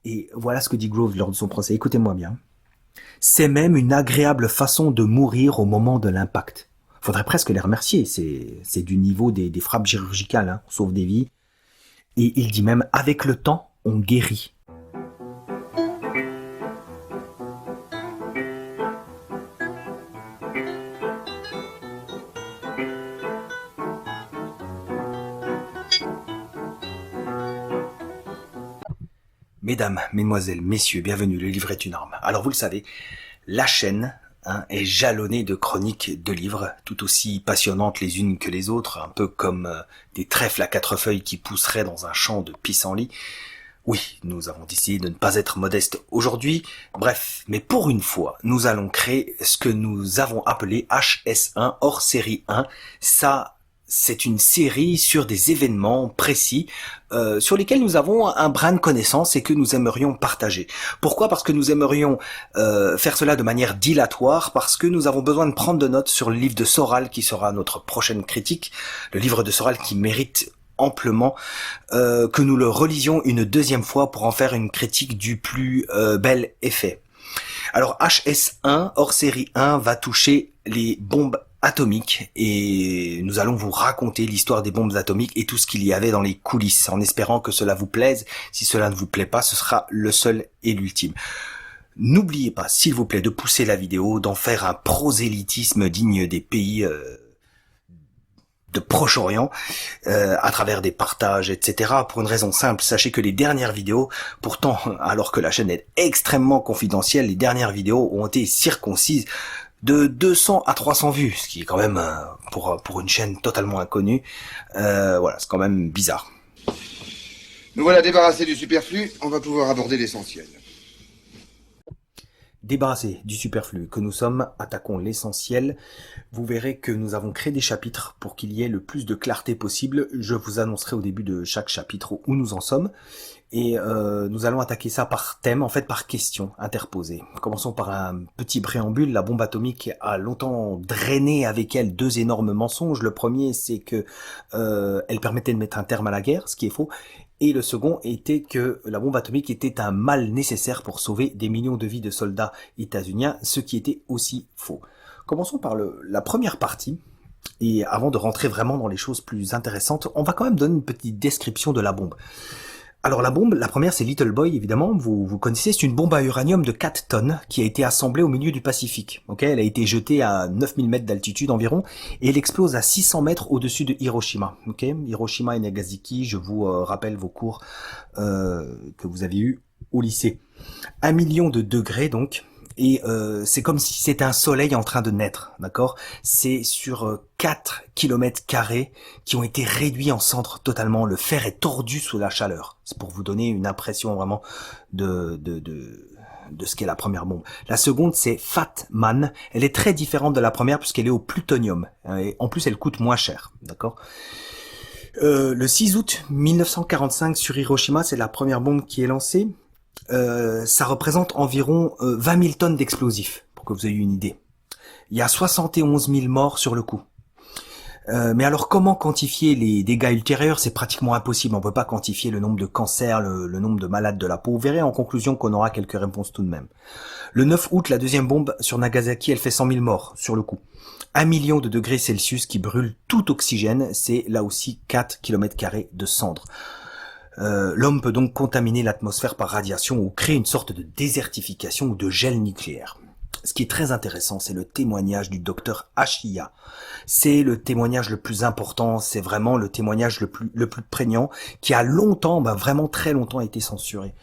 Et voilà ce que dit Grove lors de son procès. Écoutez-moi bien. C'est même une agréable façon de mourir au moment de l'impact. Faudrait presque les remercier. C'est du niveau des frappes chirurgicales, hein. On sauve des vies. Et il dit même, avec le temps, on guérit. Mesdames, mesdemoiselles, messieurs, bienvenue, le livre est une arme. Alors vous le savez, la chaîne est jalonnée de chroniques de livres, tout aussi passionnantes les unes que les autres, un peu comme des trèfles à quatre feuilles qui pousseraient dans un champ de pissenlit. Oui, nous avons décidé de ne pas être modestes aujourd'hui, bref, mais pour une fois, nous allons créer ce que nous avons appelé HS1 hors série 1, ça... C'est une série sur des événements précis sur lesquels nous avons un brin de connaissance et que nous aimerions partager. Pourquoi ? Parce que nous aimerions faire cela de manière dilatoire, parce que nous avons besoin de prendre de notes sur le livre de Soral qui sera notre prochaine critique, le livre de Soral qui mérite amplement que nous le relisions une deuxième fois pour en faire une critique du plus bel effet. Alors HS1 hors série 1 va toucher les bombes atomiques et nous allons vous raconter l'histoire des bombes atomiques et tout ce qu'il y avait dans les coulisses en espérant que cela vous plaise. Si cela ne vous plaît pas, ce sera le seul et l'ultime. N'oubliez pas, s'il vous plaît, de pousser la vidéo, d'en faire un prosélytisme digne des pays de Proche-Orient à travers des partages, etc. Pour une raison simple, sachez que les dernières vidéos, pourtant, alors que la chaîne est extrêmement confidentielle, les dernières vidéos ont été circoncises de 200 à 300 vues, ce qui est quand même, pour une chaîne totalement inconnue, voilà, c'est quand même bizarre. Nous voilà débarrassés du superflu, on va pouvoir aborder l'essentiel. Débarrassés du superflu que nous sommes, attaquons l'essentiel. Vous verrez que nous avons créé des chapitres pour qu'il y ait le plus de clarté possible. Je vous annoncerai au début de chaque chapitre où nous en sommes. Et nous allons attaquer ça par thème, en fait par question interposée. Commençons par un petit préambule. La bombe atomique a longtemps drainé avec elle deux énormes mensonges. Le premier, c'est que elle permettait de mettre un terme à la guerre, ce qui est faux. Et le second était que la bombe atomique était un mal nécessaire pour sauver des millions de vies de soldats états-uniens, ce qui était aussi faux. Commençons par la première partie. Et avant de rentrer vraiment dans les choses plus intéressantes, on va quand même donner une petite description de la bombe. Alors la bombe, la première c'est Little Boy évidemment, vous connaissez, c'est une bombe à uranium de 4 tonnes qui a été assemblée au milieu du Pacifique. Okay, elle a été jetée à 9000 mètres d'altitude environ et elle explose à 600 mètres au-dessus de Hiroshima. Okay, Hiroshima et Nagasaki, je vous rappelle vos cours que vous avez eus au lycée. 1 million de degrés donc. Et c'est comme si c'était un soleil en train de naître, d'accord ? C'est sur 4 km² qui ont été réduits en cendres totalement. Le fer est tordu sous la chaleur. C'est pour vous donner une impression vraiment de ce qu'est la première bombe. La seconde, c'est Fat Man. Elle est très différente de la première puisqu'elle est au plutonium. Et en plus, elle coûte moins cher, d'accord ? Le 6 août 1945 sur Hiroshima, c'est la première bombe qui est lancée. Ça représente environ 20 000 tonnes d'explosifs, pour que vous ayez une idée. Il y a 71 000 morts sur le coup. Mais alors comment quantifier les dégâts ultérieurs ? C'est pratiquement impossible, on peut pas quantifier le nombre de cancers, le nombre de malades de la peau. Vous verrez en conclusion qu'on aura quelques réponses tout de même. Le 9 août, la deuxième bombe sur Nagasaki, elle fait 100 000 morts sur le coup. 1 million de degrés Celsius qui brûle tout oxygène, c'est là aussi 4 km² de cendres. L'homme peut donc contaminer l'atmosphère par radiation ou créer une sorte de désertification ou de gel nucléaire. Ce qui est très intéressant, c'est le témoignage du docteur Ashiya. C'est le témoignage le plus important, c'est vraiment le témoignage le plus prégnant, qui a longtemps, vraiment très longtemps été censuré.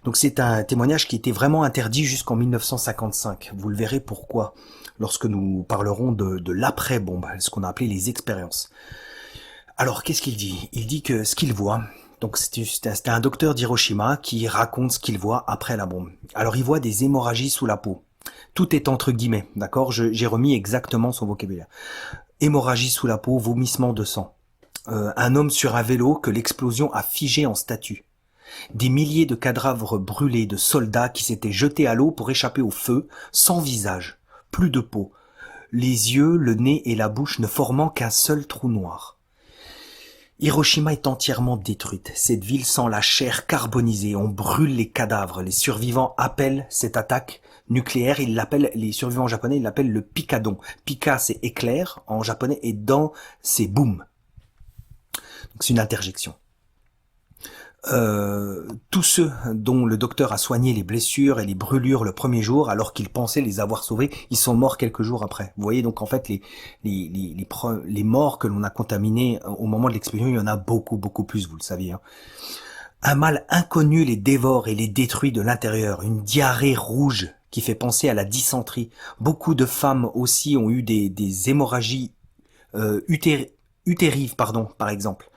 Donc c'est un témoignage qui était vraiment interdit jusqu'en 1955. Vous le verrez pourquoi, lorsque nous parlerons de l'après-bombe, ce qu'on a appelé les expériences. Alors qu'est-ce qu'il dit ? Il dit que ce qu'il voit... Donc c'était un docteur d'Hiroshima qui raconte ce qu'il voit après la bombe. Alors il voit des hémorragies sous la peau. Tout est entre guillemets, d'accord ? J'ai remis exactement son vocabulaire. Hémorragie sous la peau, vomissement de sang. Un homme sur un vélo que l'explosion a figé en statue. Des milliers de cadavres brûlés de soldats qui s'étaient jetés à l'eau pour échapper au feu, sans visage, plus de peau. Les yeux, le nez et la bouche ne formant qu'un seul trou noir. Hiroshima est entièrement détruite. Cette ville sent la chair carbonisée. On brûle les cadavres. Les survivants appellent cette attaque nucléaire. Les survivants japonais, ils l'appellent le picadon. Pika, c'est éclair en japonais, et dan, c'est boom. Donc c'est une interjection. Tous ceux dont le docteur a soigné les blessures et les brûlures le premier jour, alors qu'il pensait les avoir sauvés, ils sont morts quelques jours après. Vous voyez, donc en fait les morts que l'on a contaminés au moment de l'explosion, il y en a beaucoup plus, vous le saviez. Un mal inconnu les dévore et les détruit de l'intérieur. Une diarrhée rouge qui fait penser à la dysenterie. Beaucoup de femmes aussi ont eu des hémorragies utérives, par exemple.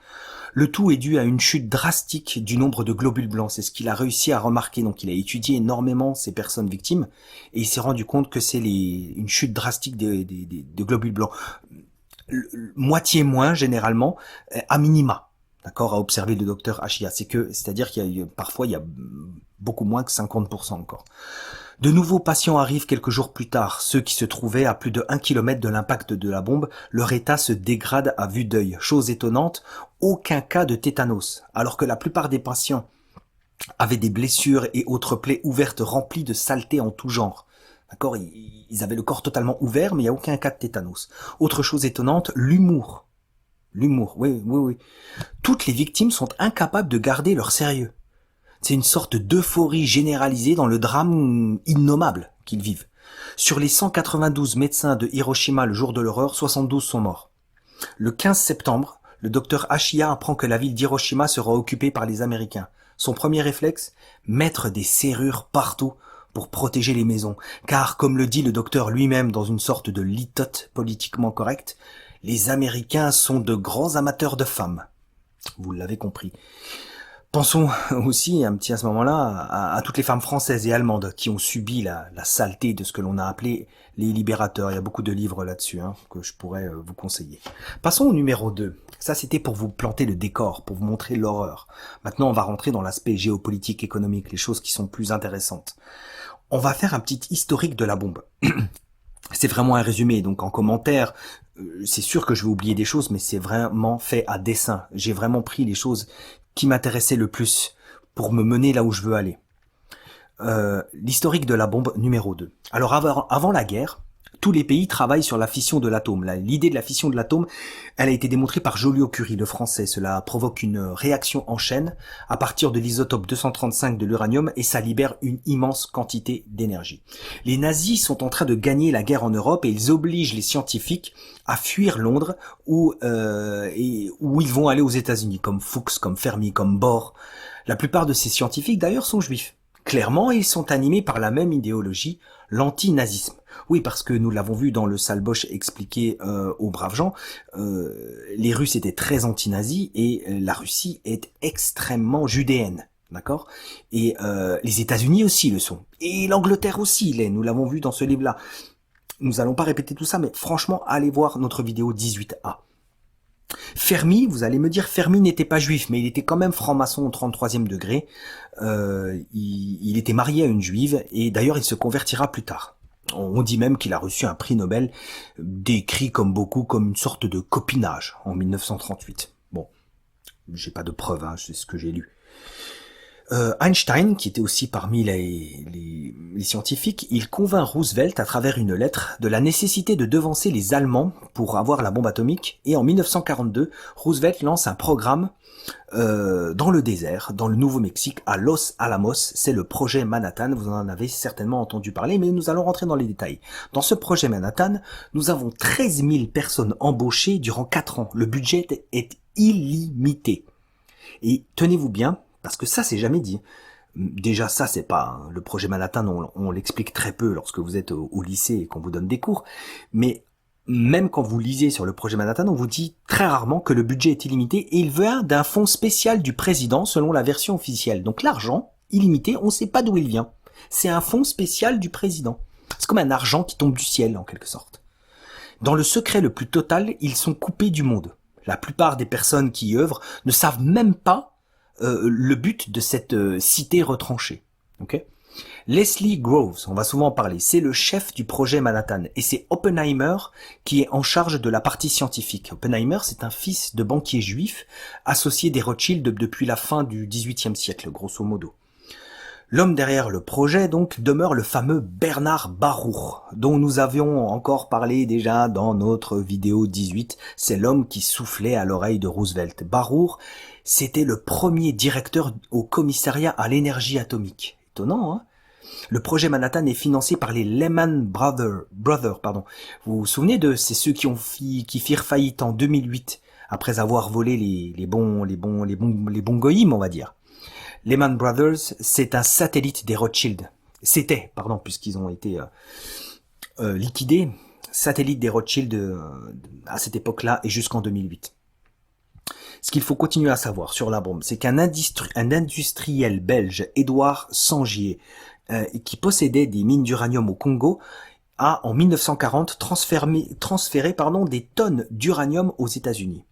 Le tout est dû à une chute drastique du nombre de globules blancs. C'est ce qu'il a réussi à remarquer. Donc il a étudié énormément ces personnes victimes et il s'est rendu compte que c'est une chute drastique de globules blancs. Moitié moins généralement, à minima. D'accord, à observer le docteur Ashiya. C'est-à-dire parfois il y a beaucoup moins que 50% encore. De nouveaux patients arrivent quelques jours plus tard. Ceux qui se trouvaient à plus de 1 kilomètre de l'impact de la bombe, leur état se dégrade à vue d'œil. Chose étonnante, aucun cas de tétanos, alors que la plupart des patients avaient des blessures et autres plaies ouvertes remplies de saleté en tout genre. D'accord, ils avaient le corps totalement ouvert, mais il n'y a aucun cas de tétanos. Autre chose étonnante, l'humour. L'humour, oui. Toutes les victimes sont incapables de garder leur sérieux. C'est une sorte d'euphorie généralisée dans le drame innommable qu'ils vivent. Sur les 192 médecins de Hiroshima le jour de l'horreur, 72 sont morts. Le 15 septembre, le docteur Ashiya apprend que la ville d'Hiroshima sera occupée par les Américains. Son premier réflexe, mettre des serrures partout pour protéger les maisons. Car, comme le dit le docteur lui-même dans une sorte de litote politiquement correcte, les Américains sont de grands amateurs de femmes. Vous l'avez compris. Pensons aussi, un petit à ce moment-là, à toutes les femmes françaises et allemandes qui ont subi la saleté de ce que l'on a appelé les libérateurs. Il y a beaucoup de livres là-dessus que je pourrais vous conseiller. Passons au numéro 2. Ça, c'était pour vous planter le décor, pour vous montrer l'horreur. Maintenant, on va rentrer dans l'aspect géopolitique, économique, les choses qui sont plus intéressantes. On va faire un petit historique de la bombe. C'est vraiment un résumé, donc en commentaire, c'est sûr que je vais oublier des choses, mais c'est vraiment fait à dessein. J'ai vraiment pris les choses qui m'intéressait le plus pour me mener là où je veux aller. L'historique de la bombe numéro 2. Alors avant la guerre, tous les pays travaillent sur la fission de l'atome. L'idée de la fission de l'atome, elle a été démontrée par Joliot-Curie, le français. Cela provoque une réaction en chaîne à partir de l'isotope 235 de l'uranium et ça libère une immense quantité d'énergie. Les nazis sont en train de gagner la guerre en Europe et ils obligent les scientifiques à fuir Londres où ils vont aller aux États-Unis, comme Fuchs, comme Fermi, comme Bohr. La plupart de ces scientifiques d'ailleurs sont juifs. Clairement, ils sont animés par la même idéologie, l'anti-nazisme. Oui, parce que nous l'avons vu dans le Salbosch expliqué aux braves gens, les Russes étaient très anti-nazis et la Russie est extrêmement judéenne, d'accord ? Et les États-Unis aussi le sont. Et l'Angleterre aussi l'est, nous l'avons vu dans ce livre-là. Nous allons pas répéter tout ça, mais franchement, allez voir notre vidéo 18A. Fermi, vous allez me dire, Fermi n'était pas juif, mais il était quand même franc-maçon au 33e degré. Il était marié à une juive, et d'ailleurs il se convertira plus tard. On dit même qu'il a reçu un prix Nobel, décrit comme beaucoup comme une sorte de copinage en 1938. Bon, j'ai pas de preuves, c'est ce que j'ai lu. Einstein, qui était aussi parmi les scientifiques, il convainc Roosevelt à travers une lettre de la nécessité de devancer les Allemands pour avoir la bombe atomique, et en 1942, Roosevelt lance un programme dans le désert, dans le Nouveau-Mexique, à Los Alamos. C'est le projet Manhattan, vous en avez certainement entendu parler, mais nous allons rentrer dans les détails. Dans ce projet Manhattan, nous avons 13 000 personnes embauchées durant 4 ans. Le budget est illimité. Et tenez-vous bien, parce que ça, c'est jamais dit. Déjà, ça, c'est pas le projet Manhattan, on l'explique très peu lorsque vous êtes au lycée et qu'on vous donne des cours. Mais même quand vous lisez sur le projet Manhattan, on vous dit très rarement que le budget est illimité et il vient d'un fonds spécial du président selon la version officielle. Donc l'argent illimité, on ne sait pas d'où il vient. C'est un fonds spécial du président. C'est comme un argent qui tombe du ciel en quelque sorte. Dans le secret le plus total, ils sont coupés du monde. La plupart des personnes qui y œuvrent ne savent même pas le but de cette cité retranchée. Okay ? Leslie Groves, on va souvent en parler, c'est le chef du projet Manhattan et c'est Oppenheimer qui est en charge de la partie scientifique. Oppenheimer, c'est un fils de banquier juif associé des Rothschild depuis la fin du XVIIIe siècle, grosso modo. L'homme derrière le projet, donc, demeure le fameux Bernard Baruch, dont nous avions encore parlé déjà dans notre vidéo 18. C'est l'homme qui soufflait à l'oreille de Roosevelt. Baruch, c'était le premier directeur au commissariat à l'énergie atomique. Étonnant, hein? Le projet Manhattan est financé par les Lehman Brothers. Vous vous souvenez de c'est ceux qui firent faillite en 2008 après avoir volé les bons goïms, on va dire. Lehman Brothers, c'est un satellite des Rothschild. Puisqu'ils ont été liquidés, satellite des Rothschild à cette époque-là et jusqu'en 2008. Ce qu'il faut continuer à savoir sur la bombe, c'est qu'un industriel belge, Édouard Sangier, qui possédait des mines d'uranium au Congo, a en 1940 transféré des tonnes d'uranium aux États-Unis.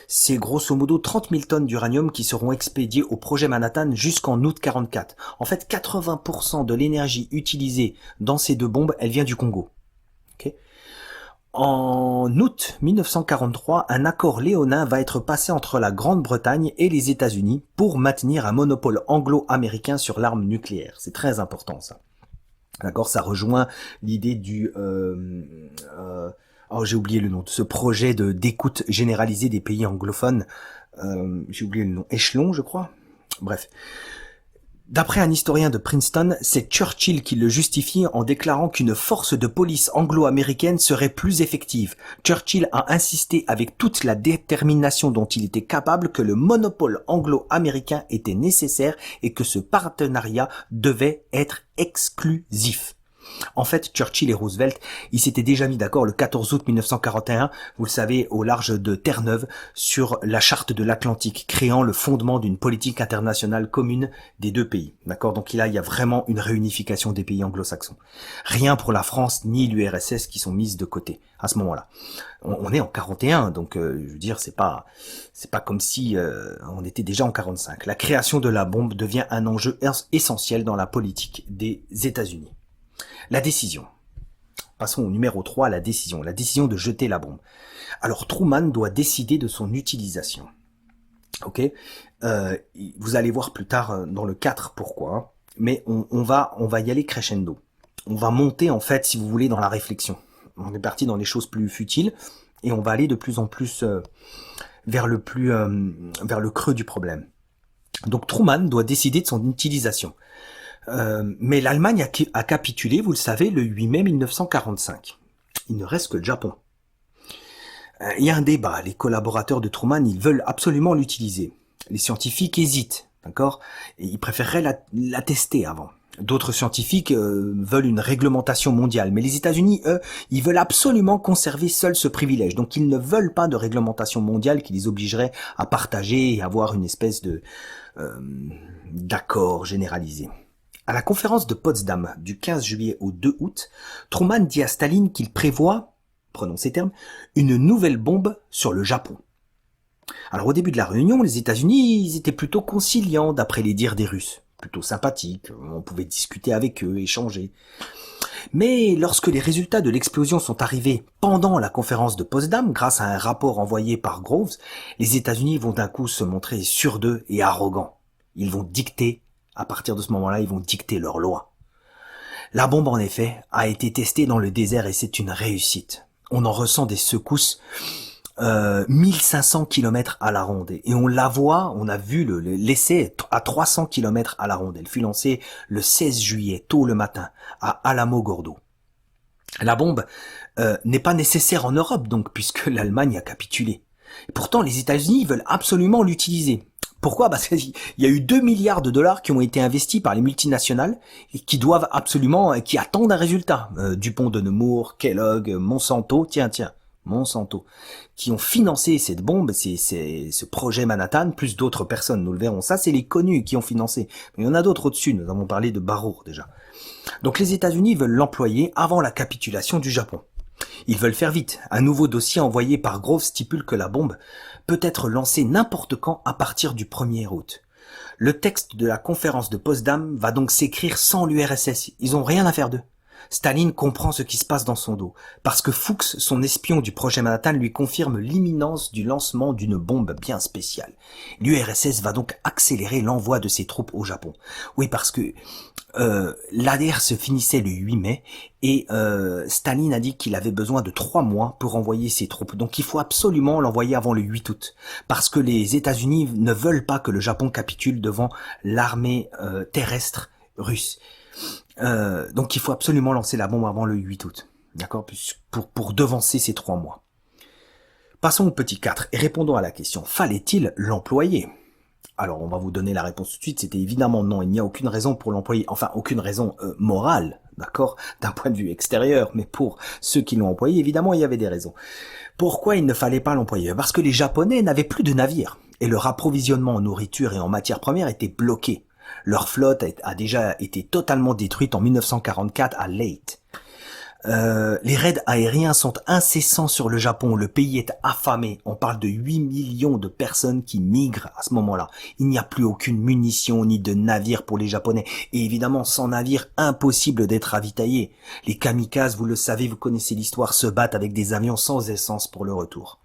C'est grosso modo 30 000 tonnes d'uranium qui seront expédiées au projet Manhattan jusqu'en août 44. En fait, 80% de l'énergie utilisée dans ces deux bombes, elle vient du Congo. Okay. En août 1943, un accord léonin va être passé entre la Grande-Bretagne et les États-Unis pour maintenir un monopole anglo-américain sur l'arme nucléaire. C'est très important ça. D'accord, ça rejoint l'idée du j'ai oublié le nom de ce projet d'écoute généralisée des pays anglophones. J'ai oublié le nom. Échelon, je crois. Bref. D'après un historien de Princeton, c'est Churchill qui le justifie en déclarant qu'une force de police anglo-américaine serait plus effective. Churchill a insisté avec toute la détermination dont il était capable que le monopole anglo-américain était nécessaire et que ce partenariat devait être exclusif. En fait, Churchill et Roosevelt, ils s'étaient déjà mis d'accord le 14 août 1941, vous le savez, au large de Terre-Neuve, sur la charte de l'Atlantique, créant le fondement d'une politique internationale commune des deux pays. D'accord? Donc là, il y a vraiment une réunification des pays anglo-saxons. Rien pour la France ni l'URSS qui sont mises de côté à ce moment-là. On est en 41, donc je veux dire, c'est pas comme si on était déjà en 45. La création de la bombe devient un enjeu essentiel dans la politique des États-Unis. La décision. Passons au numéro 3, la décision. La décision de jeter la bombe. Alors Truman doit décider de son utilisation. Ok, vous allez voir plus tard dans le 4 pourquoi. Mais on va y aller crescendo. On va monter en fait, si vous voulez, dans la réflexion. On est parti dans les choses plus futiles et on va aller de plus en plus vers le creux du problème. Donc Truman doit décider de son utilisation. Mais l'Allemagne a capitulé, vous le savez, le 8 mai 1945. Il ne reste que le Japon. Il y a un débat. Les collaborateurs de Truman, ils veulent absolument l'utiliser. Les scientifiques hésitent, d'accord? Et ils préféreraient la tester avant. D'autres scientifiques veulent une réglementation mondiale. Mais les États-Unis, eux, ils veulent absolument conserver seuls ce privilège. Donc ils ne veulent pas de réglementation mondiale qui les obligerait à partager et avoir une espèce d'accord généralisé. À la conférence de Potsdam du 15 juillet au 2 août, Truman dit à Staline qu'il prévoit, prenons ces termes, une nouvelle bombe sur le Japon. Alors au début de la réunion, les États-Unis ils étaient plutôt conciliants d'après les dires des Russes, plutôt sympathiques, on pouvait discuter avec eux, échanger. Mais lorsque les résultats de l'explosion sont arrivés pendant la conférence de Potsdam, grâce à un rapport envoyé par Groves, les États-Unis vont d'un coup se montrer sûrs d'eux et arrogants. Ils vont dicter. À partir de ce moment-là, ils vont dicter leurs lois. La bombe, en effet, a été testée dans le désert et c'est une réussite. On en ressent des secousses 1500 km à la ronde. Et on la voit, on a vu l'essai à 300 km à la ronde. Elle fut lancée le 16 juillet, tôt le matin, à Alamogordo. La bombe n'est pas nécessaire en Europe, donc, puisque l'Allemagne a capitulé. Et pourtant, les États-Unis veulent absolument l'utiliser. Pourquoi? Parce qu'il y a eu 2 milliards de dollars qui ont été investis par les multinationales et qui qui attendent un résultat. Dupont de Nemours, Kellogg, Monsanto, Monsanto, qui ont financé cette bombe, ce projet Manhattan, plus d'autres personnes, nous le verrons. Ça, c'est les connus qui ont financé. Mais il y en a d'autres au-dessus, nous avons parlé de Baruch déjà. Donc les États-Unis veulent l'employer avant la capitulation du Japon. Ils veulent faire vite. Un nouveau dossier envoyé par Groves stipule que la bombe peut être lancée n'importe quand à partir du 1er août. Le texte de la conférence de Potsdam va donc s'écrire sans l'URSS. Ils ont rien à faire d'eux. Staline comprend ce qui se passe dans son dos, parce que Fuchs, son espion du projet Manhattan, lui confirme l'imminence du lancement d'une bombe bien spéciale. L'URSS va donc accélérer l'envoi de ses troupes au Japon. Oui, parce que l'ADR se finissait le 8 mai, et Staline a dit qu'il avait besoin de 3 mois pour envoyer ses troupes. Donc il faut absolument l'envoyer avant le 8 août, parce que les États-Unis ne veulent pas que le Japon capitule devant l'armée terrestre russe. Donc il faut absolument lancer la bombe avant le 8 août, d'accord, pour devancer ces 3 mois. Passons au petit 4 et répondons à la question, fallait-il l'employer? Alors on va vous donner la réponse tout de suite, c'était évidemment non, il n'y a aucune raison pour l'employer, enfin aucune raison morale, d'accord, d'un point de vue extérieur, mais pour ceux qui l'ont employé, évidemment il y avait des raisons. Pourquoi il ne fallait pas l'employer? Parce que les Japonais n'avaient plus de navires, et leur approvisionnement en nourriture et en matières premières était bloqué. Leur flotte a déjà été totalement détruite en 1944 à Leyte. Les raids aériens sont incessants sur le Japon, le pays est affamé, on parle de 8 millions de personnes qui migrent à ce moment-là. Il n'y a plus aucune munition ni de navire pour les Japonais, et évidemment sans navire, impossible d'être ravitaillé. Les kamikazes, vous le savez, vous connaissez l'histoire, se battent avec des avions sans essence pour le retour.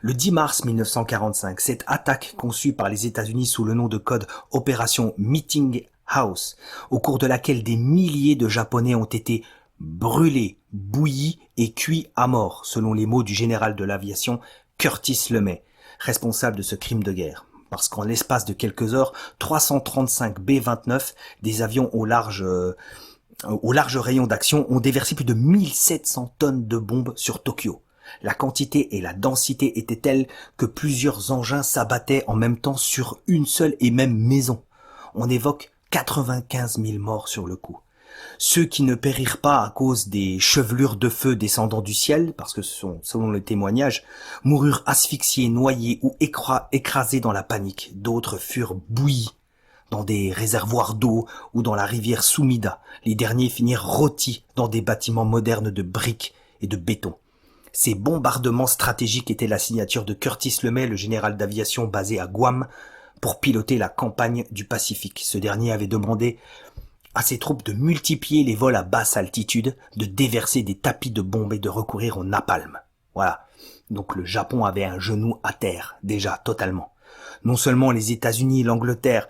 Le 10 mars 1945, cette attaque conçue par les États-Unis sous le nom de code Opération Meeting House, au cours de laquelle des milliers de Japonais ont été brûlés, bouillis et cuits à mort, selon les mots du général de l'aviation Curtis LeMay, responsable de ce crime de guerre. Parce qu'en l'espace de quelques heures, 335 B-29, des avions au large rayon d'action, ont déversé plus de 1700 tonnes de bombes sur Tokyo. La quantité et la densité étaient telles que plusieurs engins s'abattaient en même temps sur une seule et même maison. On évoque 95 000 morts sur le coup. Ceux qui ne périrent pas à cause des chevelures de feu descendant du ciel, parce que selon le témoignage, moururent asphyxiés, noyés ou écrasés dans la panique. D'autres furent bouillis dans des réservoirs d'eau ou dans la rivière Sumida. Les derniers finirent rôtis dans des bâtiments modernes de briques et de béton. Ces bombardements stratégiques étaient la signature de Curtis LeMay, le général d'aviation basé à Guam, pour piloter la campagne du Pacifique. Ce dernier avait demandé à ses troupes de multiplier les vols à basse altitude, de déverser des tapis de bombes et de recourir au napalm. Voilà. Donc le Japon avait un genou à terre, déjà, totalement. Non seulement les États-Unis, l'Angleterre,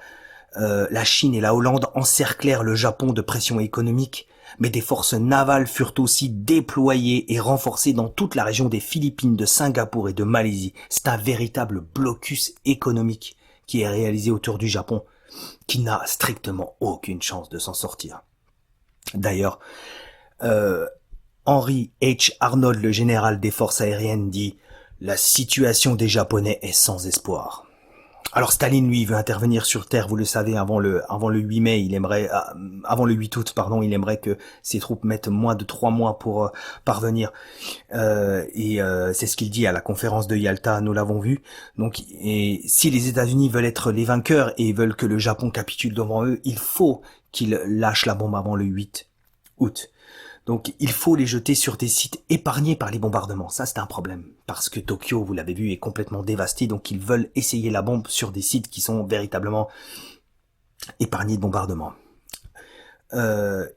la Chine et la Hollande encerclèrent le Japon de pression économique, mais des forces navales furent aussi déployées et renforcées dans toute la région des Philippines, de Singapour et de Malaisie. C'est un véritable blocus économique qui est réalisé autour du Japon, qui n'a strictement aucune chance de s'en sortir. D'ailleurs, Henry H. Arnold, le général des forces aériennes, dit « La situation des Japonais est sans espoir ». Alors Staline, lui, veut intervenir sur Terre, vous le savez, avant le 8 mai, avant le 8 août, pardon, il aimerait que ses troupes mettent moins de 3 mois pour parvenir. C'est ce qu'il dit à la conférence de Yalta, nous l'avons vu. Donc, et si les États-Unis veulent être les vainqueurs et veulent que le Japon capitule devant eux, il faut qu'ils lâchent la bombe avant le 8 août. Donc il faut les jeter sur des sites épargnés par les bombardements. Ça, c'est un problème. Parce que Tokyo, vous l'avez vu, est complètement dévasté. Donc ils veulent essayer la bombe sur des sites qui sont véritablement épargnés de bombardements.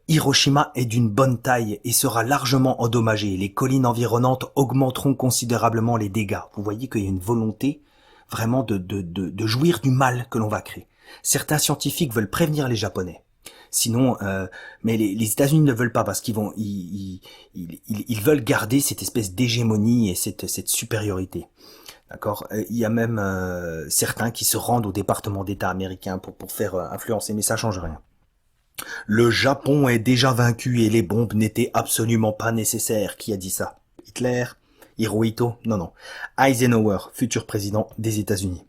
Hiroshima est d'une bonne taille et sera largement endommagée. Les collines environnantes augmenteront considérablement les dégâts. Vous voyez qu'il y a une volonté vraiment de jouir du mal que l'on va créer. Certains scientifiques veulent prévenir les Japonais. Sinon, mais les États-Unis ne veulent pas parce qu'ils ils veulent garder cette espèce d'hégémonie et cette supériorité. D'accord. Il y a même certains qui se rendent au département d'État américain pour faire influencer, mais ça change rien. Le Japon est déjà vaincu et les bombes n'étaient absolument pas nécessaires. Qui a dit ça? Hitler? Hirohito? Non. Eisenhower, futur président des États-Unis.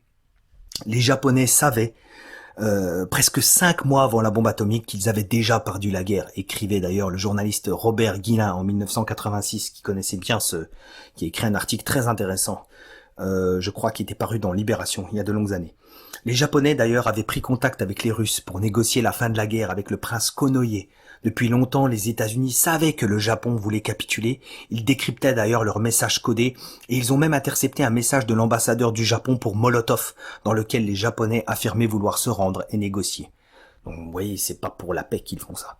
Les Japonais savaient presque 5 mois avant la bombe atomique qu'ils avaient déjà perdu la guerre, écrivait d'ailleurs le journaliste Robert Guillain en 1986, qui connaissait bien qui a écrit un article très intéressant, je crois qu'il était paru dans Libération il y a de longues années. Les Japonais d'ailleurs avaient pris contact avec les Russes pour négocier la fin de la guerre avec le prince Konoye. Depuis longtemps, les États-Unis savaient que le Japon voulait capituler. Ils décryptaient d'ailleurs leurs messages codés et ils ont même intercepté un message de l'ambassadeur du Japon pour Molotov, dans lequel les Japonais affirmaient vouloir se rendre et négocier. Donc vous voyez, c'est pas pour la paix qu'ils font ça.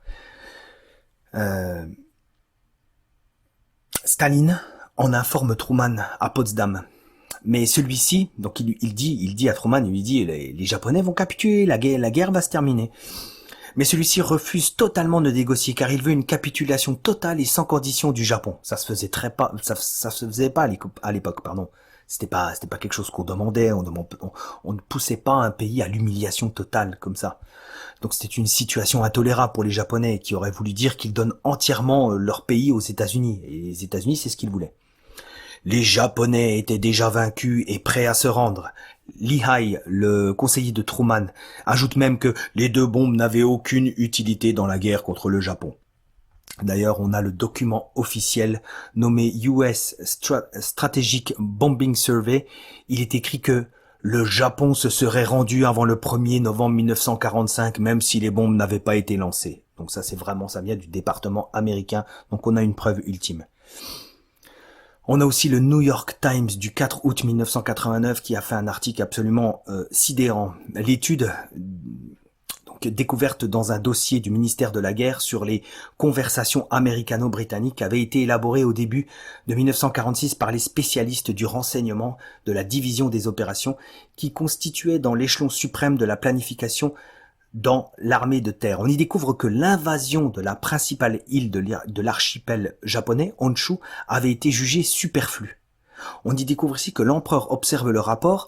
Staline en informe Truman à Potsdam. Mais celui-ci, donc il dit à Truman, il lui dit les Japonais vont capituler, la guerre va se terminer. Mais celui-ci refuse totalement de négocier car il veut une capitulation totale et sans condition du Japon. Ça se faisait ça se faisait pas à l'époque, pardon. C'était pas quelque chose qu'on demandait, on ne poussait pas un pays à l'humiliation totale comme ça. Donc c'était une situation intolérable pour les Japonais qui auraient voulu dire qu'ils donnent entièrement leur pays aux États-Unis. Et les États-Unis, c'est ce qu'ils voulaient. Les Japonais étaient déjà vaincus et prêts à se rendre. Lehigh, le conseiller de Truman, ajoute même que les deux bombes n'avaient aucune utilité dans la guerre contre le Japon. D'ailleurs, on a le document officiel nommé US Strategic Bombing Survey. Il est écrit que le Japon se serait rendu avant le 1er novembre 1945, même si les bombes n'avaient pas été lancées. Donc ça, ça vient du département américain. Donc on a une preuve ultime. On a aussi le New York Times du 4 août 1989 qui a fait un article absolument sidérant. L'étude découverte dans un dossier du ministère de la Guerre sur les conversations américano-britanniques avait été élaborée au début de 1946 par les spécialistes du renseignement de la division des opérations qui constituaient dans l'échelon suprême de la planification dans l'armée de terre. On y découvre que l'invasion de la principale île de l'archipel japonais, Honshu, avait été jugée superflue. On y découvre aussi que l'empereur observe le rapport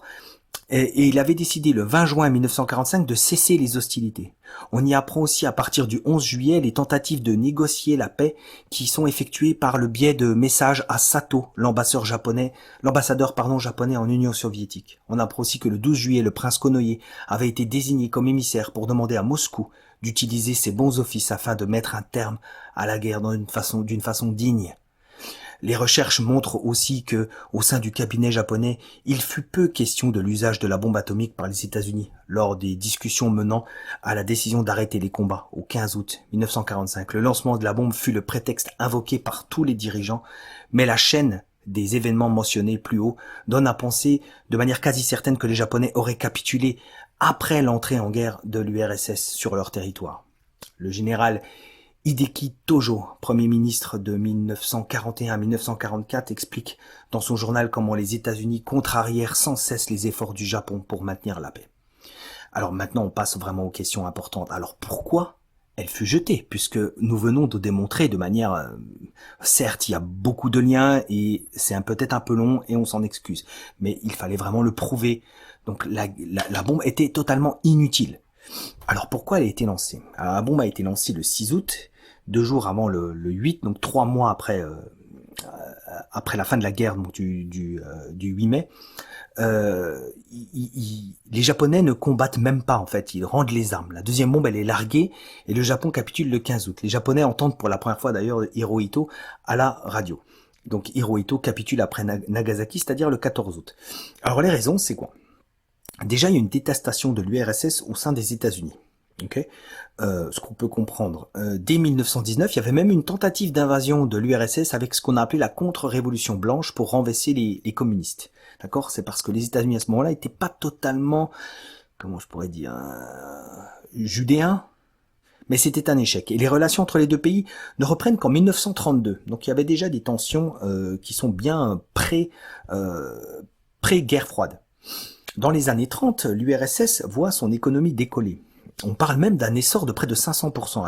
et il avait décidé le 20 juin 1945 de cesser les hostilités. On y apprend aussi à partir du 11 juillet les tentatives de négocier la paix qui sont effectuées par le biais de messages à Sato, l'ambassadeur japonais en Union soviétique. On apprend aussi que le 12 juillet, le prince Konoye avait été désigné comme émissaire pour demander à Moscou d'utiliser ses bons offices afin de mettre un terme à la guerre d'une façon digne. Les recherches montrent aussi que, au sein du cabinet japonais, il fut peu question de l'usage de la bombe atomique par les États-Unis lors des discussions menant à la décision d'arrêter les combats au 15 août 1945. Le lancement de la bombe fut le prétexte invoqué par tous les dirigeants, mais la chaîne des événements mentionnés plus haut donne à penser de manière quasi certaine que les Japonais auraient capitulé après l'entrée en guerre de l'URSS sur leur territoire. Le général Hideki Tojo, Premier ministre de 1941 à 1944, explique dans son journal comment les États-Unis contrarièrent sans cesse les efforts du Japon pour maintenir la paix. Alors maintenant, on passe vraiment aux questions importantes. Alors pourquoi elle fut jetée? Puisque nous venons de démontrer de manière... certes, il y a beaucoup de liens et c'est peut-être un peu long et on s'en excuse. Mais il fallait vraiment le prouver. Donc la bombe était totalement inutile. Alors pourquoi elle a été lancée? Alors, la bombe a été lancée le 6 août, 2 jours avant le 8, donc 3 mois après la fin de la guerre donc du 8 mai. Les Japonais ne combattent même pas en fait, ils rendent les armes. La deuxième bombe elle est larguée et le Japon capitule le 15 août. Les Japonais entendent pour la première fois d'ailleurs Hirohito à la radio. Donc Hirohito capitule après Nagasaki, c'est-à-dire le 14 août. Alors les raisons c'est quoi? Déjà, il y a une détestation de l'URSS au sein des États-Unis. Okay, ce qu'on peut comprendre. Dès 1919, il y avait même une tentative d'invasion de l'URSS avec ce qu'on a appelé la contre-révolution blanche pour renverser les communistes. D'accord? C'est parce que les États-Unis à ce moment-là n'étaient pas totalement, comment je pourrais dire, judéens. Mais c'était un échec. Et les relations entre les deux pays ne reprennent qu'en 1932. Donc il y avait déjà des tensions qui sont bien pré-guerre froide. Dans les années 30, l'URSS voit son économie décoller. On parle même d'un essor de près de 500%,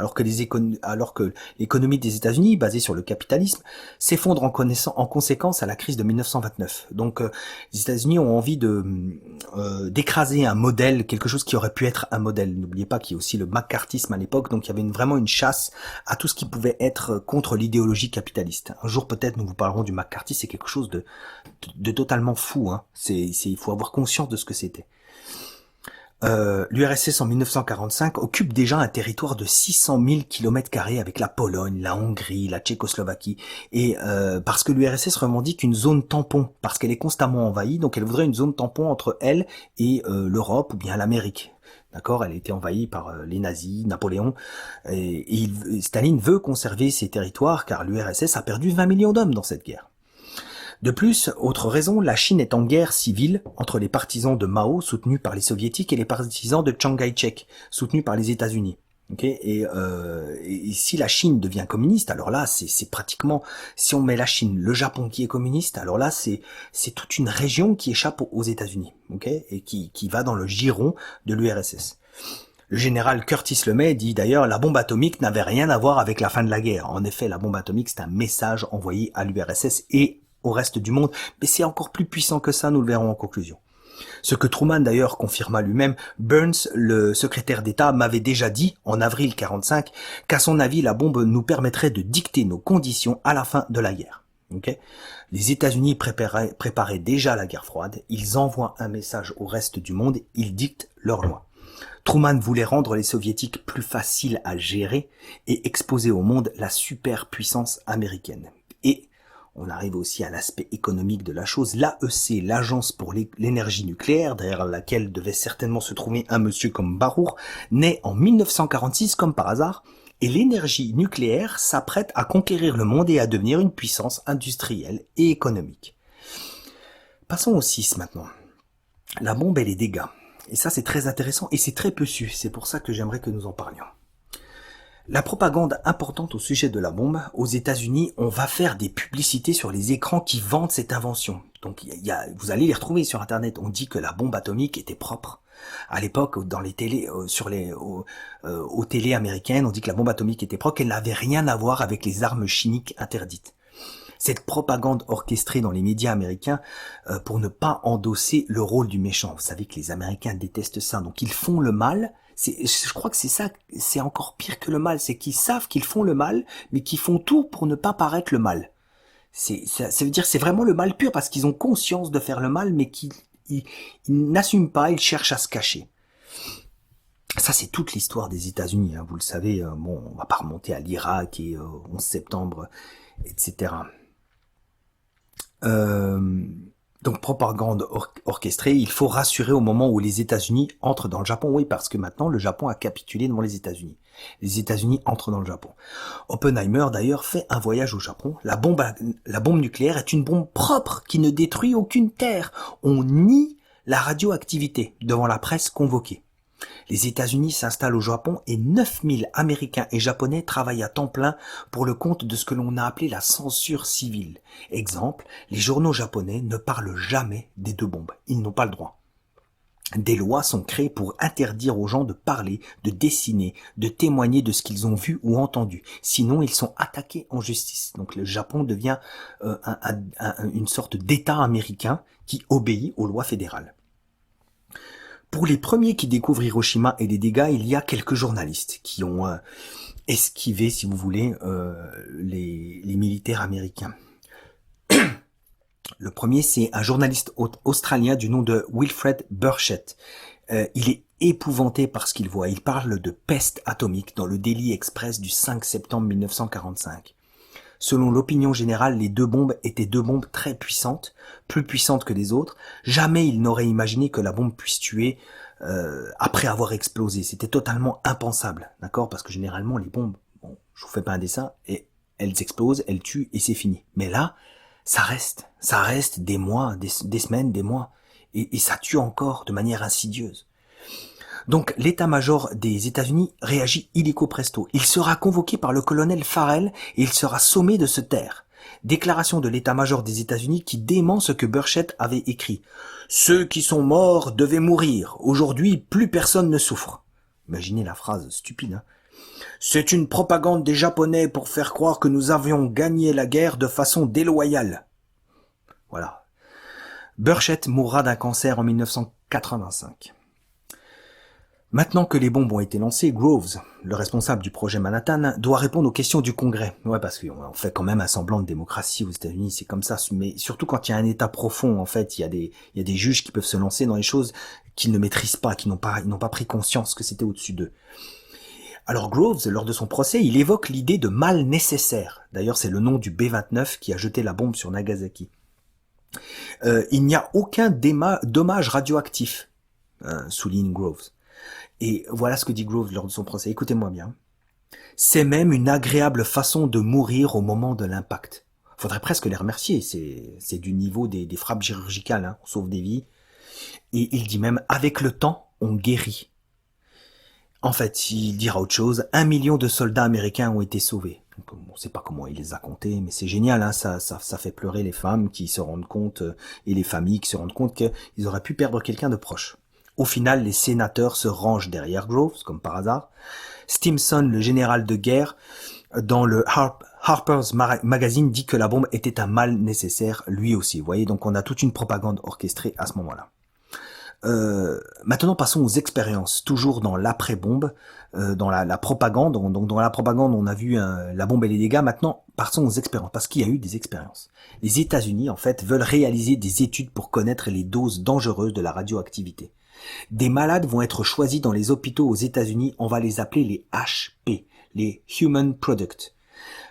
alors que l'économie des États-Unis, basée sur le capitalisme, s'effondre en conséquence à la crise de 1929. Donc les États-Unis ont envie d'écraser un modèle, quelque chose qui aurait pu être un modèle. N'oubliez pas qu'il y a aussi le macartisme à l'époque, donc il y avait vraiment une chasse à tout ce qui pouvait être contre l'idéologie capitaliste. Un jour peut-être nous vous parlerons du macartisme, c'est quelque chose de totalement fou. Hein. Il faut avoir conscience de ce que c'était. L'URSS en 1945 occupe déjà un territoire de 600 000 km² avec la Pologne, la Hongrie, la Tchécoslovaquie, et parce que l'URSS revendique une zone tampon, parce qu'elle est constamment envahie, donc elle voudrait une zone tampon entre elle et l'Europe ou bien l'Amérique. D'accord, elle a été envahie par les nazis, Napoléon, et Staline veut conserver ces territoires car l'URSS a perdu 20 millions d'hommes dans cette guerre. De plus, autre raison, la Chine est en guerre civile entre les partisans de Mao, soutenus par les soviétiques, et les partisans de Chiang Kai-shek, soutenus par les États-Unis. Okay, et si la Chine devient communiste, alors là, c'est pratiquement, si on met la Chine, le Japon qui est communiste, alors là, c'est toute une région qui échappe aux États-Unis, okay, et qui va dans le giron de l'URSS. Le général Curtis LeMay dit d'ailleurs la bombe atomique n'avait rien à voir avec la fin de la guerre. En effet, la bombe atomique, c'est un message envoyé à l'URSS et au reste du monde, mais c'est encore plus puissant que ça, nous le verrons en conclusion. Ce que Truman d'ailleurs confirma lui-même, Burns, le secrétaire d'État, m'avait déjà dit, en avril 1945, qu'à son avis, la bombe nous permettrait de dicter nos conditions à la fin de la guerre. Okay, les États-Unis préparaient déjà la guerre froide, ils envoient un message au reste du monde, ils dictent leurs lois. Truman voulait rendre les soviétiques plus faciles à gérer et exposer au monde la superpuissance américaine. Et on arrive aussi à l'aspect économique de la chose. L'AEC, l'Agence pour l'énergie nucléaire, derrière laquelle devait certainement se trouver un monsieur comme Barour, naît en 1946 comme par hasard, et l'énergie nucléaire s'apprête à conquérir le monde et à devenir une puissance industrielle et économique. Passons au 6 maintenant. La bombe et les dégâts. Et ça c'est très intéressant et c'est très peu su, c'est pour ça que j'aimerais que nous en parlions. La propagande importante au sujet de la bombe, aux États-Unis, on va faire des publicités sur les écrans qui vendent cette invention. Donc vous allez les retrouver sur Internet. On dit que la bombe atomique était propre. À l'époque, dans les télés, aux télés américaines, on dit que la bombe atomique était propre, qu'elle n'avait rien à voir avec les armes chimiques interdites. Cette propagande orchestrée dans les médias américains pour ne pas endosser le rôle du méchant. Vous savez que les Américains détestent ça, donc ils font le mal. Je crois que c'est ça, c'est encore pire que le mal, c'est qu'ils savent qu'ils font le mal, mais qu'ils font tout pour ne pas paraître le mal. Ça veut dire c'est vraiment le mal pur parce qu'ils ont conscience de faire le mal, mais qu'ils n'assument pas, ils cherchent à se cacher. Ça, c'est toute l'histoire des États-Unis, hein, vous le savez. Bon, on va pas remonter à l'Irak et 11 septembre, etc. Donc propagande orchestrée, il faut rassurer au moment où les États-Unis entrent dans le Japon. Oui, parce que maintenant le Japon a capitulé devant les États-Unis. Les États-Unis entrent dans le Japon. Oppenheimer d'ailleurs fait un voyage au Japon. La bombe nucléaire est une bombe propre qui ne détruit aucune terre. On nie la radioactivité devant la presse convoquée. Les États-Unis s'installent au Japon et 9000 Américains et Japonais travaillent à temps plein pour le compte de ce que l'on a appelé la censure civile. Exemple, les journaux japonais ne parlent jamais des deux bombes. Ils n'ont pas le droit. Des lois sont créées pour interdire aux gens de parler, de dessiner, de témoigner de ce qu'ils ont vu ou entendu. Sinon, ils sont attaqués en justice. Donc le Japon devient une sorte d'État américain qui obéit aux lois fédérales. Pour les premiers qui découvrent Hiroshima et les dégâts, il y a quelques journalistes qui ont esquivé, si vous voulez, les militaires américains. Le premier, c'est un journaliste australien du nom de Wilfred Burchett. Il est épouvanté par ce qu'il voit. Il parle de peste atomique dans le Daily Express du 5 septembre 1945. Selon l'opinion générale, les deux bombes étaient deux bombes très puissantes, plus puissantes que les autres. Jamais il n'aurait imaginé que la bombe puisse tuer après avoir explosé. C'était totalement impensable, d'accord? Parce que généralement, les bombes, bon, je vous fais pas un dessin, et elles explosent, elles tuent, et c'est fini. Mais là, ça reste des mois, des semaines, des mois, et ça tue encore de manière insidieuse. Donc l'état-major des États-Unis réagit illico presto. Il sera convoqué par le colonel Farrell et il sera sommé de se taire. Déclaration de l'état-major des États-Unis qui dément ce que Burchett avait écrit. Ceux qui sont morts devaient mourir. Aujourd'hui, plus personne ne souffre. Imaginez la phrase stupide, hein. C'est une propagande des Japonais pour faire croire que nous avions gagné la guerre de façon déloyale. Voilà. Burchett mourra d'un cancer en 1985. Maintenant que les bombes ont été lancées, Groves, le responsable du projet Manhattan, doit répondre aux questions du Congrès. Ouais, parce qu'on fait quand même un semblant de démocratie aux États-Unis, c'est comme ça. Mais surtout quand il y a un État profond, en fait, il y a des juges qui peuvent se lancer dans les choses qu'ils ne maîtrisent pas, ils n'ont pas pris conscience que c'était au-dessus d'eux. Alors Groves, lors de son procès, il évoque l'idée de mal nécessaire. D'ailleurs, c'est le nom du B-29 qui a jeté la bombe sur Nagasaki. Il n'y a aucun dommage radioactif, souligne Groves. Et voilà ce que dit Groves lors de son procès. Écoutez-moi bien. C'est même une agréable façon de mourir au moment de l'impact. Faudrait presque les remercier. C'est du niveau des frappes chirurgicales, hein. On sauve des vies. Et il dit même, avec le temps, on guérit. En fait, il dira autre chose. 1 million de soldats américains ont été sauvés. Donc, on ne sait pas comment il les a comptés, mais c'est génial, hein. Ça fait pleurer les femmes qui se rendent compte, et les familles qui se rendent compte qu'ils auraient pu perdre quelqu'un de proche. Au final, les sénateurs se rangent derrière Groves, comme par hasard. Stimson, le général de guerre, dans le Harper's Magazine, dit que la bombe était un mal nécessaire, lui aussi. Vous voyez, donc on a toute une propagande orchestrée à ce moment-là. Maintenant, passons aux expériences. Toujours dans l'après-bombe, dans la propagande. Donc dans la propagande, on a vu la bombe et les dégâts. Maintenant, passons aux expériences, parce qu'il y a eu des expériences. Les États-Unis, en fait, veulent réaliser des études pour connaître les doses dangereuses de la radioactivité. Des malades vont être choisis dans les hôpitaux aux États-Unis. On va les appeler les HP, les Human Products.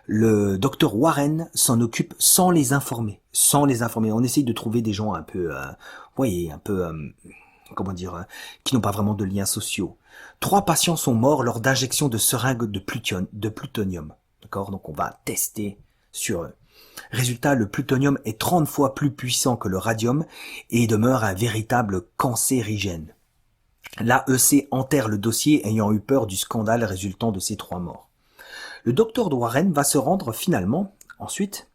Le docteur Warren s'en occupe sans les informer. On essaye de trouver des gens un peu, qui n'ont pas vraiment de liens sociaux. 3 patients sont morts lors d'injections de seringues de plutonium. D'accord? Donc on va tester sur eux. Résultat, le plutonium est 30 fois plus puissant que le radium et demeure un véritable cancérigène. L'AEC enterre le dossier ayant eu peur du scandale résultant de ces 3 morts. Le docteur Warren va se rendre finalement, ensuite,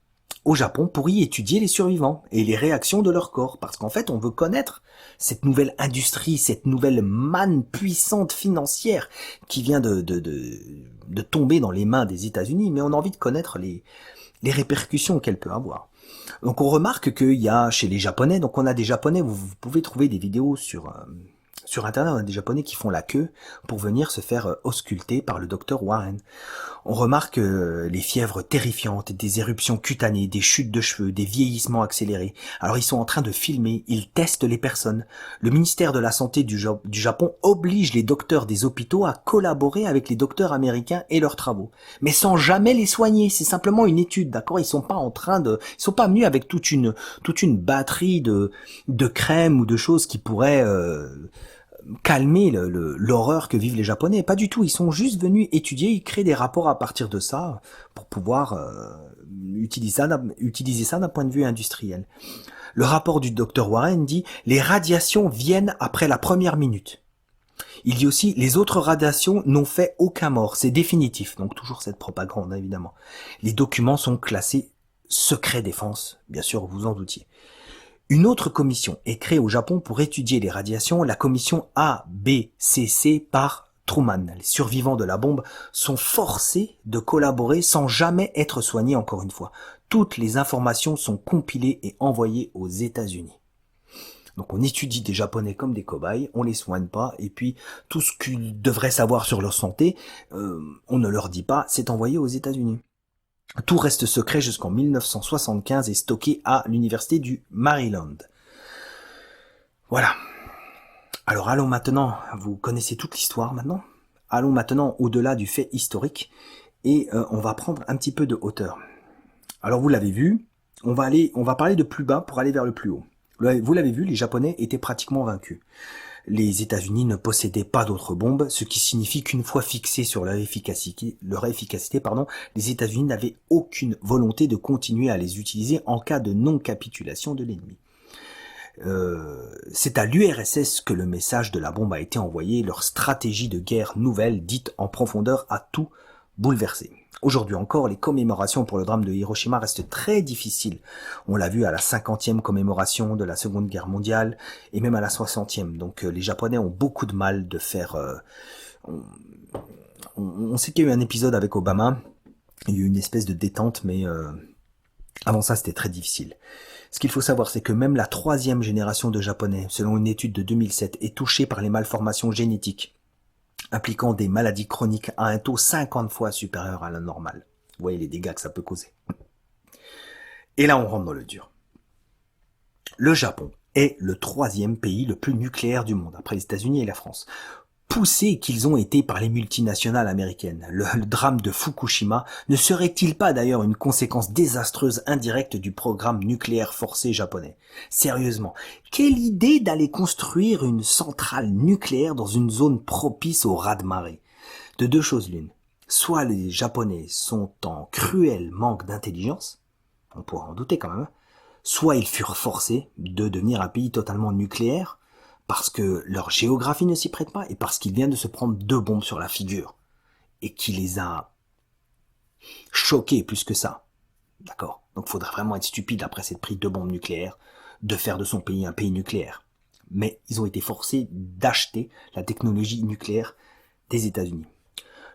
au Japon pour y étudier les survivants et les réactions de leur corps. Parce qu'en fait, on veut connaître cette nouvelle industrie, cette nouvelle manne puissante financière qui vient de tomber dans les mains des États-Unis, mais on a envie de connaître les répercussions qu'elle peut avoir. Donc on remarque qu'il y a chez les Japonais, donc on a des Japonais, vous pouvez trouver des vidéos sur Internet, on a des Japonais qui font la queue pour venir se faire ausculter par le docteur Warren. On remarque les fièvres terrifiantes, des éruptions cutanées, des chutes de cheveux, des vieillissements accélérés. Alors ils sont en train de filmer, ils testent les personnes. Le ministère de la Santé du Japon oblige les docteurs des hôpitaux à collaborer avec les docteurs américains et leurs travaux. Mais sans jamais les soigner, c'est simplement une étude, d'accord? Ils sont pas venus avec toute une batterie de crèmes ou de choses qui pourraient calmer l'horreur que vivent les Japonais. Pas du tout, ils sont juste venus étudier, ils créent des rapports à partir de ça pour pouvoir utiliser ça d'un point de vue industriel. Le rapport du Dr Warren dit « Les radiations viennent après la première minute ». Il dit aussi « Les autres radiations n'ont fait aucun mort, c'est définitif ». Donc toujours cette propagande, évidemment. Les documents sont classés secret défense, bien sûr, vous en doutiez. Une autre commission est créée au Japon pour étudier les radiations, la commission ABCC par Truman. Les survivants de la bombe sont forcés de collaborer sans jamais être soignés encore une fois. Toutes les informations sont compilées et envoyées aux États-Unis. Donc on étudie des Japonais comme des cobayes, on les soigne pas, et puis tout ce qu'ils devraient savoir sur leur santé, on ne leur dit pas, c'est envoyé aux États-Unis. Tout reste secret jusqu'en 1975 et stocké à l'université du Maryland. Voilà. Alors allons maintenant, vous connaissez toute l'histoire maintenant, allons maintenant au-delà du fait historique et on va prendre un petit peu de hauteur. Alors vous l'avez vu, on va parler de plus bas pour aller vers le plus haut. Vous l'avez vu, les Japonais étaient pratiquement vaincus. Les États-Unis ne possédaient pas d'autres bombes, ce qui signifie qu'une fois fixés sur leur efficacité, les États-Unis n'avaient aucune volonté de continuer à les utiliser en cas de non-capitulation de l'ennemi. C'est à l'URSS que le message de la bombe a été envoyé, leur stratégie de guerre nouvelle, dite en profondeur, a tout bouleversé. Aujourd'hui encore, les commémorations pour le drame de Hiroshima restent très difficiles. On l'a vu à la 50e commémoration de la Seconde Guerre mondiale et même à la 60e. Donc les Japonais ont beaucoup de mal de faire... on sait qu'il y a eu un épisode avec Obama, il y a eu une espèce de détente, mais avant ça c'était très difficile. Ce qu'il faut savoir, c'est que même la 3e génération de Japonais, selon une étude de 2007, est touchée par les malformations génétiques. impliquant des maladies chroniques à un taux 50 fois supérieur à la normale. Vous voyez les dégâts que ça peut causer. Et là, on rentre dans le dur. Le Japon est le 3e pays le plus nucléaire du monde, après les États-Unis et la France. Poussés qu'ils ont été par les multinationales américaines, le drame de Fukushima ne serait-il pas d'ailleurs une conséquence désastreuse indirecte du programme nucléaire forcé japonais? Sérieusement, quelle idée d'aller construire une centrale nucléaire dans une zone propice au raz-de-marée? De deux choses l'une. Soit les Japonais sont en cruel manque d'intelligence, on pourra en douter quand même, soit ils furent forcés de devenir un pays totalement nucléaire, parce que leur géographie ne s'y prête pas et parce qu'il vient de se prendre 2 bombes sur la figure et qui les a choqués plus que ça. D'accord? Donc il faudrait vraiment être stupide après s'être pris 2 bombes nucléaires de faire de son pays un pays nucléaire. Mais ils ont été forcés d'acheter la technologie nucléaire des États-Unis.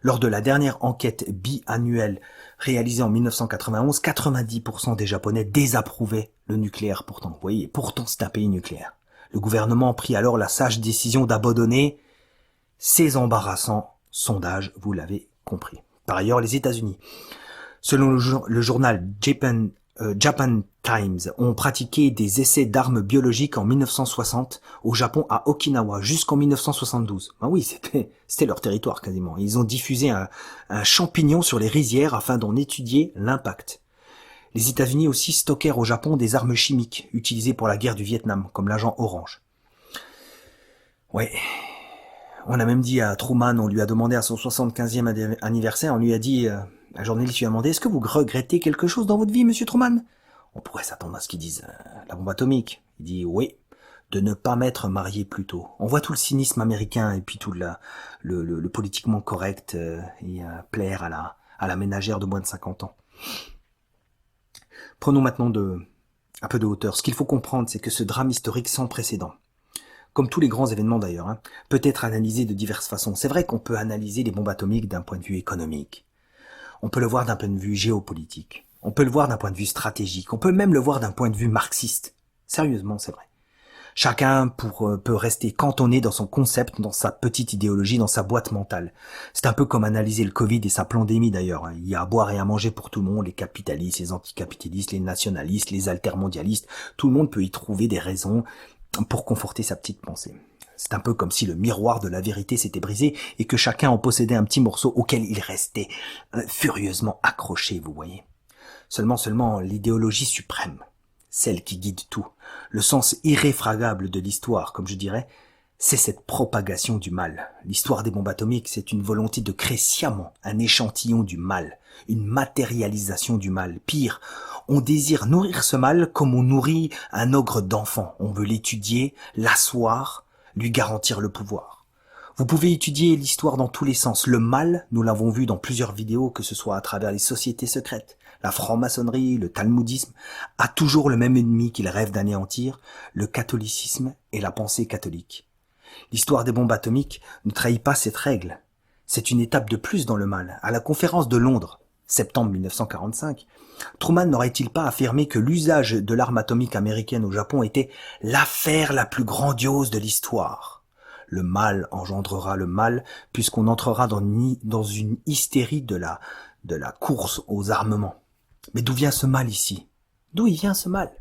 Lors de la dernière enquête biannuelle réalisée en 1991, 90% des Japonais désapprouvaient le nucléaire pourtant. Vous voyez, pourtant c'est un pays nucléaire. Le gouvernement prit alors la sage décision d'abandonner ces embarrassants sondages, vous l'avez compris. Par ailleurs, les États-Unis, selon le journal Japan Times, ont pratiqué des essais d'armes biologiques en 1960 au Japon à Okinawa jusqu'en 1972. Ben oui, c'était leur territoire quasiment. Ils ont diffusé un champignon sur les rizières afin d'en étudier l'impact. Les États-Unis aussi stockèrent au Japon des armes chimiques utilisées pour la guerre du Vietnam, comme l'agent orange. Ouais. On a même dit à Truman, on lui a demandé à son 75e anniversaire, on lui a dit, un journaliste lui a demandé, est-ce que vous regrettez quelque chose dans votre vie, monsieur Truman? On pourrait s'attendre à ce qu'ils disent, la bombe atomique. Il dit, oui, de ne pas m'être marié plus tôt. On voit tout le cynisme américain et puis tout le politiquement correct et plaire à la ménagère de moins de 50 ans. Prenons maintenant un peu de hauteur. Ce qu'il faut comprendre, c'est que ce drame historique sans précédent, comme tous les grands événements d'ailleurs, peut être analysé de diverses façons. C'est vrai qu'on peut analyser les bombes atomiques d'un point de vue économique. On peut le voir d'un point de vue géopolitique. On peut le voir d'un point de vue stratégique. On peut même le voir d'un point de vue marxiste. Sérieusement, c'est vrai. Chacun peut rester cantonné dans son concept, dans sa petite idéologie, dans sa boîte mentale. C'est un peu comme analyser le Covid et sa pandémie d'ailleurs. Il y a à boire et à manger pour tout le monde, les capitalistes, les anticapitalistes, les nationalistes, les altermondialistes. Tout le monde peut y trouver des raisons pour conforter sa petite pensée. C'est un peu comme si le miroir de la vérité s'était brisé et que chacun en possédait un petit morceau auquel il restait furieusement accroché, vous voyez. Seulement l'idéologie suprême, celle qui guide tout, le sens irréfragable de l'histoire, comme je dirais, c'est cette propagation du mal. L'histoire des bombes atomiques, c'est une volonté de créer sciemment un échantillon du mal, une matérialisation du mal. Pire, on désire nourrir ce mal comme on nourrit un ogre d'enfant. On veut l'étudier, l'asseoir, lui garantir le pouvoir. Vous pouvez étudier l'histoire dans tous les sens. Le mal, nous l'avons vu dans plusieurs vidéos, que ce soit à travers les sociétés secrètes, la franc-maçonnerie, le talmudisme, a toujours le même ennemi qu'il rêve d'anéantir, le catholicisme et la pensée catholique. L'histoire des bombes atomiques ne trahit pas cette règle. C'est une étape de plus dans le mal. À la conférence de Londres, septembre 1945, Truman n'aurait-il pas affirmé que l'usage de l'arme atomique américaine au Japon était l'affaire la plus grandiose de l'histoire? Le mal engendrera le mal, puisqu'on entrera dans une hystérie de la course aux armements. Mais d'où vient ce mal ici? D'où il vient ce mal?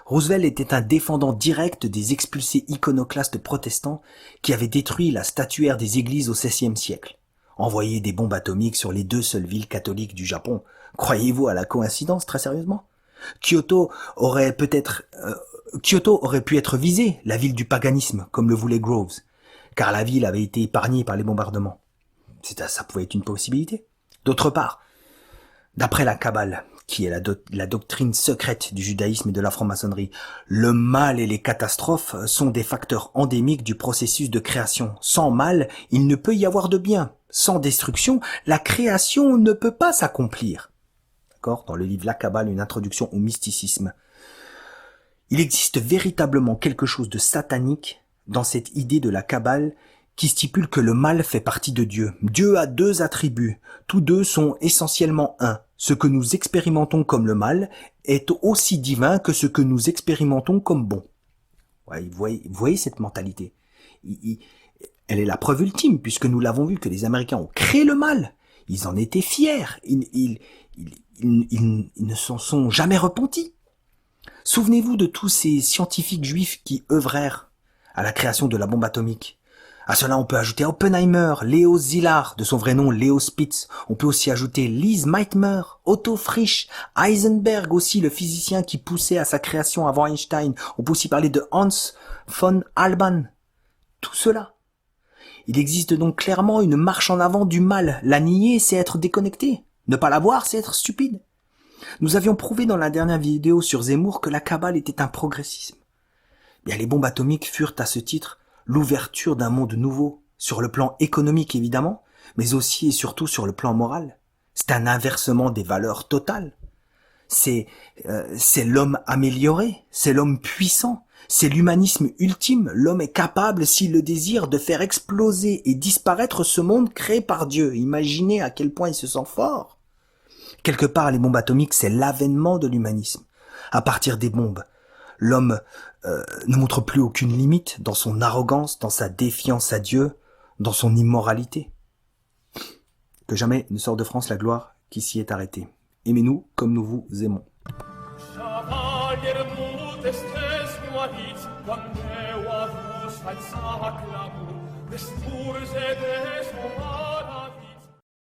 Roosevelt était un défendant direct des expulsés iconoclastes protestants qui avaient détruit la statuaire des églises au XVIe siècle. Envoyer des bombes atomiques sur les 2 seules villes catholiques du Japon. Croyez-vous à la coïncidence, très sérieusement? Kyoto aurait pu être visée, la ville du paganisme, comme le voulait Groves, car la ville avait été épargnée par les bombardements. Ça pouvait être une possibilité. D'autre part, d'après la Kabbale, qui est la doctrine secrète du judaïsme et de la franc-maçonnerie, le mal et les catastrophes sont des facteurs endémiques du processus de création. Sans mal, il ne peut y avoir de bien. Sans destruction, la création ne peut pas s'accomplir. D'accord ? Dans le livre La Kabbale, une introduction au mysticisme. Il existe véritablement quelque chose de satanique dans cette idée de la Kabbale qui stipule que le mal fait partie de Dieu. Dieu a 2 attributs. Tous 2 sont essentiellement un. Ce que nous expérimentons comme le mal est aussi divin que ce que nous expérimentons comme bon. Ouais, vous voyez cette mentalité. Elle est la preuve ultime, puisque nous l'avons vu que les Américains ont créé le mal. Ils en étaient fiers. Ils ne s'en sont jamais repentis. Souvenez-vous de tous ces scientifiques juifs qui œuvrèrent à la création de la bombe atomique. À cela, on peut ajouter Oppenheimer, Leo Szilard, de son vrai nom Leo Spitz. On peut aussi ajouter Lise Meitner, Otto Frisch, Heisenberg aussi, le physicien qui poussait à sa création avant Einstein. On peut aussi parler de Hans von Halban. Tout cela. Il existe donc clairement une marche en avant du mal. La nier, c'est être déconnecté. Ne pas la voir, c'est être stupide. Nous avions prouvé dans la dernière vidéo sur Zemmour que la Kabbale était un progressisme. Bien, les bombes atomiques furent à ce titre l'ouverture d'un monde nouveau, sur le plan économique évidemment, mais aussi et surtout sur le plan moral. C'est un inversement des valeurs totales. C'est l'homme amélioré, c'est l'homme puissant, c'est l'humanisme ultime. L'homme est capable, s'il le désire, de faire exploser et disparaître ce monde créé par Dieu. Imaginez à quel point il se sent fort. Quelque part, les bombes atomiques, c'est l'avènement de l'humanisme. À partir des bombes, l'homme ne montre plus aucune limite dans son arrogance, dans sa défiance à Dieu, dans son immoralité. Que jamais ne sort de France la gloire qui s'y est arrêtée. Aimez-nous comme nous vous aimons.